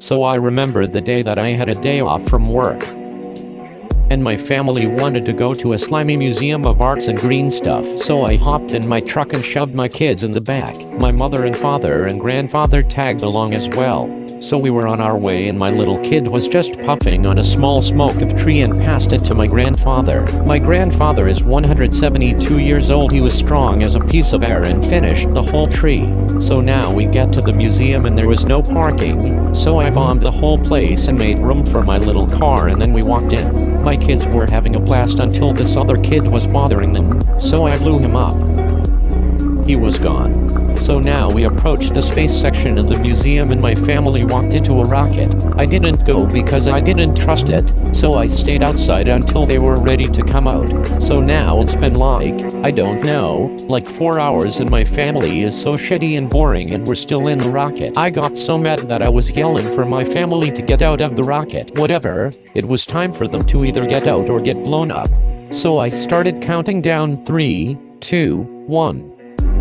So I remember the day that I had a day off from work, and my family wanted to go to a slimy museum of arts and green stuff. So I hopped in my truck and shoved my kids in the back. My mother and father and grandfather tagged along as well. So we were on our way and my little kid was just puffing on a small smoke of tree and passed it to my grandfather. My grandfather is 172 years old. He was strong as a piece of air and finished the whole tree. So now we get to the museum and there was no parking. So I bombed the whole place and made room for my little car and then we walked in. My kids were having a blast until this other kid was bothering them, so I blew him up. He was gone. So now we approached the space section of the museum and my family walked into a rocket. I didn't go because I didn't trust it, so I stayed outside until they were ready to come out. So now it's been I don't know, like 4 hours and my family is so shitty and boring and we're still in the rocket. I got so mad that I was yelling for my family to get out of the rocket. Whatever, it was time for them to either get out or get blown up. So I started counting down 3, 2, 1.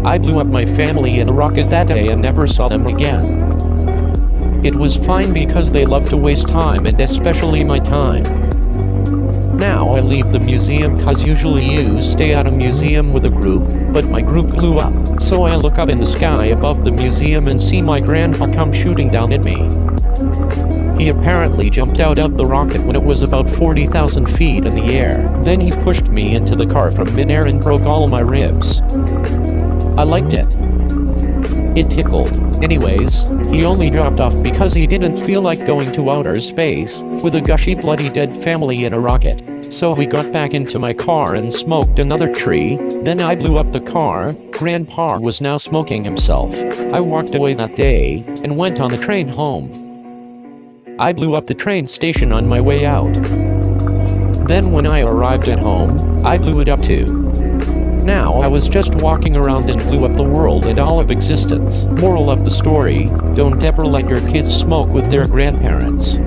I blew up my family in a rocket that day and never saw them again. It was fine because they love to waste time and especially my time. Now I leave the museum cause usually you stay at a museum with a group, but my group blew up. So I look up in the sky above the museum and see my grandpa come shooting down at me. He apparently jumped out of the rocket when it was about 40,000 feet in the air. Then he pushed me into the car from midair and broke all my ribs. I liked it. It tickled. Anyways, he only dropped off because he didn't feel like going to outer space with a gushy bloody dead family in a rocket. So we got back into my car and smoked another tree. Then I blew up the car. Grandpa was now smoking himself. I walked away that day and went on the train home. I blew up the train station on my way out. Then when I arrived at home, I blew it up too. Now I was just walking around and blew up the world and all of existence. Moral of the story, don't ever let your kids smoke with their grandparents.